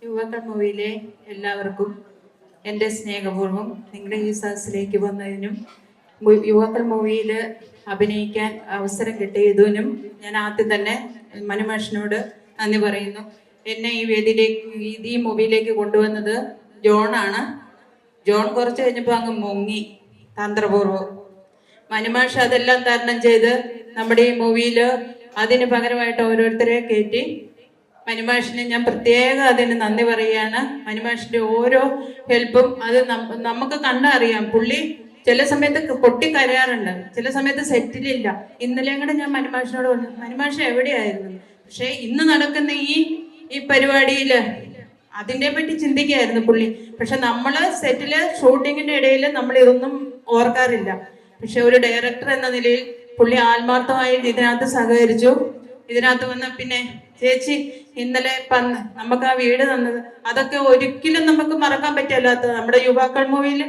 യുവാക്കൾ മൂവിയിലെ എല്ലാവർക്കും എൻ്റെ സ്നേഹപൂർവ്വം നിങ്ങളുടെ ഈ സദസ്സിലേക്ക് വന്നതിനും യുവാക്കൾ മൂവിയിൽ അഭിനയിക്കാൻ അവസരം കിട്ടിയതിനും ഞാൻ ആദ്യം തന്നെ മനുമാഷിനോട് നന്ദി പറയുന്നു. എന്നെ ഈ വേദിയിലേക്ക് ഈ മൂവിയിലേക്ക് കൊണ്ടുവന്നത് ജോണാണ്. ജോൺ കുറച്ച് കഴിഞ്ഞപ്പോൾ അങ്ങ് മുങ്ങി തന്ത്രപൂർവ്വം. മനുമാഷ് അതെല്ലാം തരണം ചെയ്ത് നമ്മുടെ ഈ മൂവിയിൽ അതിന് പകരമായിട്ട് ഓരോരുത്തരെ കയറ്റി. മനുമാഷിനെ ഞാൻ പ്രത്യേകം അതിന് നന്ദി പറയുകയാണ്. മനുമാഷിന്റെ ഓരോ ഹെൽപ്പും അത് നമുക്ക് കണ്ടറിയാം. പുള്ളി ചില സമയത്ത് പൊട്ടിക്കരയാറുണ്ട്, ചില സമയത്ത് സെറ്റിലില്ല. ഇന്നലെയും കൂടെ ഞാൻ മനുമാഷിനോട് പറഞ്ഞു, മനുമാഷ് എവിടെയായിരുന്നു? പക്ഷെ ഇന്ന് നടക്കുന്ന ഈ പരിപാടിയില് അതിനെ പറ്റി ചിന്തിക്കുകയായിരുന്നു പുള്ളി. പക്ഷെ നമ്മള് സെറ്റില് ഷൂട്ടിങ്ങിന്റെ ഇടയിൽ നമ്മൾ ഇതൊന്നും ഓർക്കാറില്ല. പക്ഷെ ഒരു ഡയറക്ടർ എന്ന നിലയിൽ പുള്ളി ആത്മാർത്ഥമായി ഇതിനകത്ത് സഹകരിച്ചു. ഇതിനകത്ത് വന്ന പിന്നെ ചേച്ചി ഇന്നലെ നമുക്ക് ആ വീട് തന്നത്, അതൊക്കെ ഒരിക്കലും നമുക്ക് മറക്കാൻ പറ്റില്ലാത്തത്. നമ്മുടെ യുവാക്കൾ മൂവിയിൽ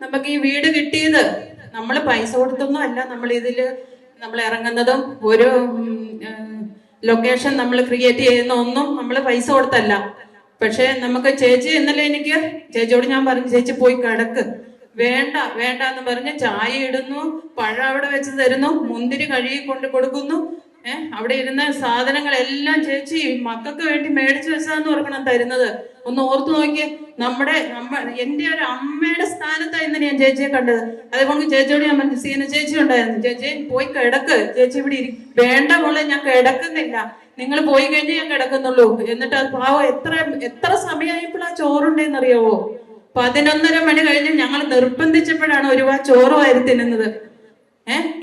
നമുക്ക് ഈ വീട് കിട്ടിയത് നമ്മൾ പൈസ കൊടുത്തൊന്നും അല്ല. നമ്മൾ ഇറങ്ങുന്നതും ഒരു ലൊക്കേഷൻ നമ്മൾ ക്രിയേറ്റ് ചെയ്യുന്ന ഒന്നും നമ്മൾ പൈസ കൊടുത്തല്ല. പക്ഷെ നമുക്ക് ചേച്ചി ഇന്നലെ എനിക്ക് ചേച്ചിയോട് ഞാൻ പറഞ്ഞു, ചേച്ചി പോയി കിടക്ക്, വേണ്ട വേണ്ട എന്ന് പറഞ്ഞ് ചായ ഇടുന്നു, പഴം അവിടെ വെച്ച് തരുന്നു, മുന്തിരി കഴുകി കൊണ്ട് കൊടുക്കുന്നു. അവിടെ ഇരുന്ന സാധനങ്ങളെല്ലാം ചേച്ചി മക്കൾക്ക് വേണ്ടി മേടിച്ചു വെച്ചതെന്ന് ഓർക്കണം തരുന്നത്. ഒന്ന് ഓർത്തു നോക്കി. എൻ്റെ ഒരു അമ്മയുടെ സ്ഥാനത്താണ് ഇന്ന് ഞാൻ ചേച്ചിയെ കണ്ടത്. അതുകൊണ്ട് ചേച്ചിയോട് ഞാൻ പറഞ്ഞു, സീന ചേച്ചി ഉണ്ടായിരുന്നു, ചേച്ചി പോയി കിടക്ക്, ചേച്ചി ഇവിടെ വേണ്ട മോളെ ഞാൻ കിടക്കുന്നില്ല, നിങ്ങൾ പോയി കഴിഞ്ഞ് ഞാൻ കിടക്കുന്നുള്ളൂ. എന്നിട്ട് അത് പാവം എത്ര സമയമായപ്പോഴാ ചോറുണ്ടെന്നറിയാവോ? 11:30 മണി കഴിഞ്ഞ് ഞങ്ങൾ നിർബന്ധിച്ചപ്പോഴാണ് ഒരുപാട് ചോറുമായിരുന്നു തിന്നുന്നത്.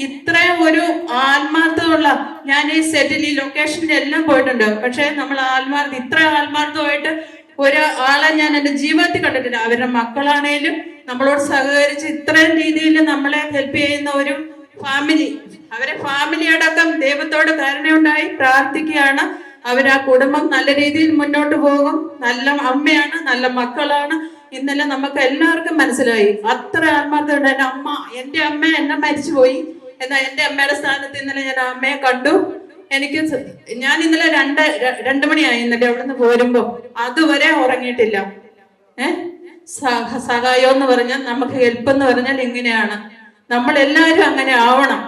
ഇത്രയും ഒരു ആത്മാർത്ഥമുള്ള, ഞാൻ ഈ സെറ്റിൽ ഈ ലൊക്കേഷനിൽ എല്ലാം പോയിട്ടുണ്ട്. പക്ഷെ നമ്മൾ ഇത്ര ആത്മാർത്ഥമായിട്ട് ഒരാളെ ഞാൻ എൻ്റെ ജീവിതത്തിൽ കണ്ടിട്ടില്ല. അവരുടെ മക്കളാണേലും നമ്മളോട് സഹകരിച്ച് ഇത്രയും രീതിയിൽ നമ്മളെ ഹെൽപ്പ് ചെയ്യുന്ന ഒരു ഫാമിലി, അവരെ ഫാമിലി അടക്കം ദൈവത്തോട് കരുണയുണ്ടായി പ്രാർത്ഥിക്കുകയാണ്. ആ കുടുംബം നല്ല രീതിയിൽ മുന്നോട്ട് പോകും. നല്ല അമ്മയാണ്, നല്ല മക്കളാണ്. ഇന്നലെ നമുക്ക് എല്ലാവർക്കും മനസ്സിലായി അത്ര ആത്മാർത്ഥമുണ്ട്. എൻ്റെ അമ്മ എന്നെ മരിച്ചുപോയി, എന്നാൽ എൻ്റെ അമ്മയുടെ സ്ഥാനത്ത് ഇന്നലെ ഞാൻ അമ്മയെ കണ്ടു. ഞാൻ ഇന്നലെ 2 മണിയായി ഇന്നലെ അവിടുന്ന് പോരുമ്പോ. അതുവരെ ഉറങ്ങിയിട്ടില്ല. സഹായം എന്ന് പറഞ്ഞാൽ, നമുക്ക് ഹെൽപ്പ് എന്ന് പറഞ്ഞാൽ ഇങ്ങനെയാണ്. നമ്മൾ എല്ലാവരും അങ്ങനെ ആവണം.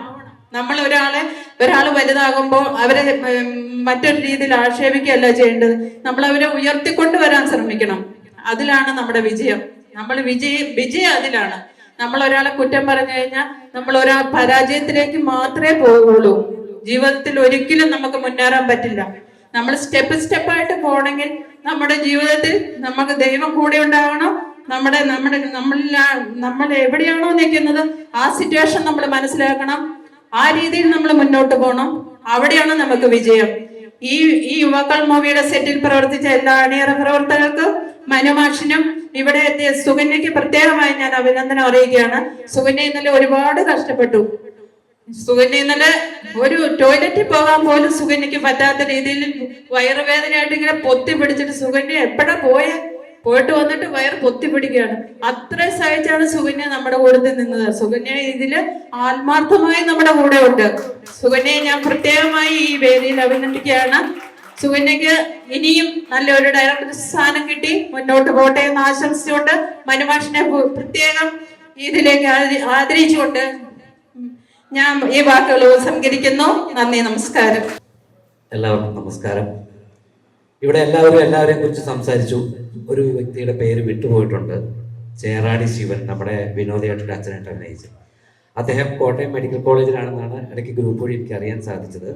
നമ്മൾ ഒരാൾ വലുതാകുമ്പോൾ അവരെ മറ്റൊരു രീതിയിൽ ആക്ഷേപിക്കുകയല്ല ചെയ്യേണ്ടത്. നമ്മൾ അവരെ ഉയർത്തിക്കൊണ്ടുവരാൻ ശ്രമിക്കണം. അതിലാണ് നമ്മുടെ വിജയം. വിജയം അതിലാണ്. നമ്മൾ ഒരാളെ കുറ്റം പറഞ്ഞു കഴിഞ്ഞാൽ നമ്മൾ പരാജയത്തിലേക്ക് മാത്രമേ പോവുള്ളൂ. ജീവിതത്തിൽ ഒരിക്കലും നമുക്ക് മുന്നേറാൻ പറ്റില്ല. നമ്മൾ സ്റ്റെപ്പായിട്ട് പോകണമെങ്കിൽ നമ്മുടെ ജീവിതത്തിൽ നമുക്ക് ദൈവം കൂടെ ഉണ്ടാവണം. നമ്മൾ എവിടെയാണോ നിൽക്കുന്നത് ആ സിറ്റുവേഷൻ നമ്മൾ മനസ്സിലാക്കണം. ആ രീതിയിൽ നമ്മൾ മുന്നോട്ട് പോകണം. അവിടെയാണ് നമുക്ക് വിജയം. ഈ യുവാക്കൾ മൂവിയുടെ സെറ്റിൽ പ്രവർത്തിച്ച എല്ലാ അണിയറ പ്രവർത്തകർക്കും, മനുമാഷിനും, ഇവിടെ എത്തിയ സുകന്യക്ക് പ്രത്യേകമായി ഞാൻ അഭിനന്ദനം അറിയിക്കുകയാണ്. സുകന്യ ഇന്നലെ ഒരുപാട് കഷ്ടപ്പെട്ടു. സുകന്യ ഇന്നലെ ഒരു ടോയ്ലറ്റിൽ പോകാൻ പോലും സുകന്യക്ക് പറ്റാത്ത രീതിയിൽ വയറുവേദനയായിട്ട് ഇങ്ങനെ പൊത്തി പിടിച്ചിട്ട് സുകന്യ എപ്പോഴാ പോയിട്ട് വന്നിട്ട് വയറ് പൊത്തി പിടിക്കുകയാണ്. അത്ര സഹിച്ചാണ് സുകന്യ നമ്മുടെ കൂടെ നിന്നത്. സുകന്യ ഇതില് ആത്മാർത്ഥമായി നമ്മുടെ കൂടെ ഉണ്ട്. സുകന്യയെ ഞാൻ പ്രത്യേകമായി ഈ വേദിയിൽ അഭിനന്ദിക്കുകയാണ്. സുകന്യക്ക് ഇനിയും നല്ലൊരു ഡയറക്ടർ സ്ഥാനം കിട്ടി മുന്നോട്ട് പോട്ടെ എന്ന് ആശംസിച്ചുകൊണ്ട് മനുമാഷിനെ പ്രത്യേകം ഇതിലേക്ക് ആദരിച്ചുകൊണ്ട് ഞാൻ ഈ വാക്കുകൾ സംകരിക്കുന്നു. നന്ദി, നമസ്കാരം. എല്ലാവർക്കും നമസ്കാരം. ഇവിടെ എല്ലാവരെയും കുറിച്ച് സംസാരിച്ചു. ഒരു വ്യക്തിയുടെ പേര് വിട്ടുപോയിട്ടുണ്ട്. ചേറാടി ശിവൻ, നമ്മുടെ വിനോദയായിട്ടുള്ള അച്ഛനായിട്ട് അഭിനയിച്ചു. അദ്ദേഹം കോട്ടയം മെഡിക്കൽ കോളേജിലാണെന്നാണ് ഇടയ്ക്ക് ഗ്രൂപ്പ് വഴി എനിക്ക് അറിയാൻ സാധിച്ചത്.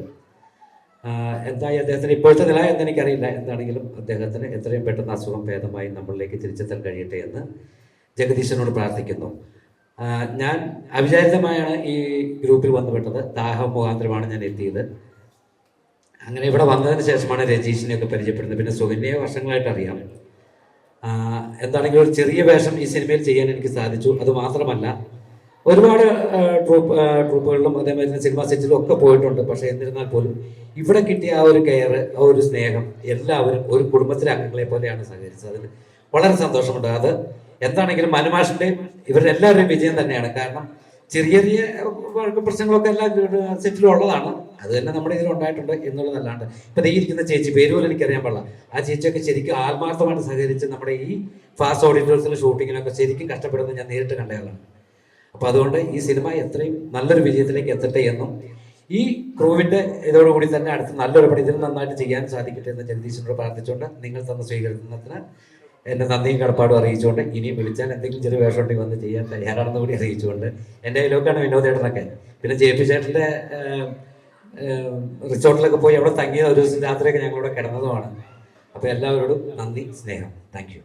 എന്തായി അദ്ദേഹത്തിന് ഇപ്പോഴത്തെ നില എന്ന് എനിക്കറിയില്ല. എന്താണെങ്കിലും അദ്ദേഹത്തിന് എത്രയും പെട്ടെന്ന് അസുഖം ഭേദമായി നമ്മളിലേക്ക് തിരിച്ചെത്താൻ കഴിയട്ടെ എന്ന് ജഗദീശനോട് പ്രാർത്ഥിക്കുന്നു. ഞാൻ അവിചാരിതമായാണ് ഈ ഗ്രൂപ്പിൽ വന്നുപെട്ടത്. ദാഹം മുഖാന്തരമാണ് ഞാൻ എത്തിയത്. അങ്ങനെ ഇവിടെ വന്നതിന് ശേഷമാണ് രജീഷിനെയൊക്കെ പരിചയപ്പെടുന്നത്. പിന്നെ സുകന്യയെ വർഷങ്ങളായിട്ട് അറിയാം. എന്താണെങ്കിലും ഒരു ചെറിയ വേഷം ഈ സിനിമയിൽ ചെയ്യാൻ എനിക്ക് സാധിച്ചു. അതുമാത്രമല്ല, ഒരുപാട് ട്രൂപ്പുകളിലും അതേമാതിരി സിനിമാ സെറ്റിലും ഒക്കെ പോയിട്ടുണ്ട്. പക്ഷെ എന്നിരുന്നാൽ പോലും ഇവിടെ കിട്ടിയ ആ ഒരു കെയർ, ആ ഒരു സ്നേഹം, എല്ലാവരും ഒരു കുടുംബത്തിലെ അംഗങ്ങളെ പോലെയാണ് സഹകരിച്ചത്. അതിന് വളരെ സന്തോഷമുണ്ട്. അത് എന്താണെങ്കിലും മനുമാഷിൻ്റെയും ഇവരുടെ എല്ലാവരുടെയും വിജയം തന്നെയാണ്. കാരണം ചെറിയ ചെറിയ പ്രശ്നങ്ങളൊക്കെ എല്ലാ സെറ്റിലും ഉള്ളതാണ്. അത് തന്നെ നമ്മുടെ ഇതിൽ ഉണ്ടായിട്ടുണ്ട് എന്നുള്ളതല്ലാണ്ട് ഇപ്പം ദേ ഇരിക്കുന്ന ചേച്ചി പേര് പോലും എനിക്കറിയാൻ പാടില്ല. ആ ചേച്ചിയൊക്കെ ശരിക്കും ആത്മാർത്ഥമായിട്ട് സഹകരിച്ച് നമ്മുടെ ഈ ഫാസ്റ്റ് ഓഡിറ്റോറിയത്തിലെ ഷൂട്ടിങ്ങിനൊക്കെ ശരിക്കും കഷ്ടപ്പെടുന്നത് ഞാൻ നേരിട്ട് കണ്ടയാളാണ്. അപ്പോൾ അതുകൊണ്ട് ഈ സിനിമ എത്രയും നല്ലൊരു വിജയത്തിലേക്ക് എത്തട്ടെ എന്നും ഈ ക്രൂവിൻ്റെ ഇതോടുകൂടി തന്നെ അടുത്ത് നല്ലൊരു പണി ഇതിൽ നന്നായിട്ട് ചെയ്യാൻ സാധിക്കട്ടെ എന്ന് ജഗദീശനോട് പ്രാർത്ഥിച്ചുകൊണ്ട് നിങ്ങൾ തന്ന സ്വീകരണത്തിന് എൻ്റെ നന്ദിയും കടപ്പാടും അറിയിച്ചുകൊണ്ട് ഇനിയും വിളിച്ചാൽ എന്തെങ്കിലും ചെറിയ വേഷം ഉണ്ടെങ്കിൽ വന്ന് ചെയ്യാൻ തയ്യാറാണെന്ന് കൂടി അറിയിച്ചുകൊണ്ട് എൻ്റെ കയ്യിലൊക്കെയാണ് വിനോദേട്ടനൊക്കെ. പിന്നെ ജെ പി ചേട്ടൻ്റെ റിസോർട്ടിലൊക്കെ പോയി അവിടെ തങ്ങിയ ഒരു ദിവസം രാത്രിയൊക്കെ ഞങ്ങളിവിടെ കിടന്നതുമാണ്. അപ്പോൾ എല്ലാവരോടും നന്ദി, സ്നേഹം. Thank you.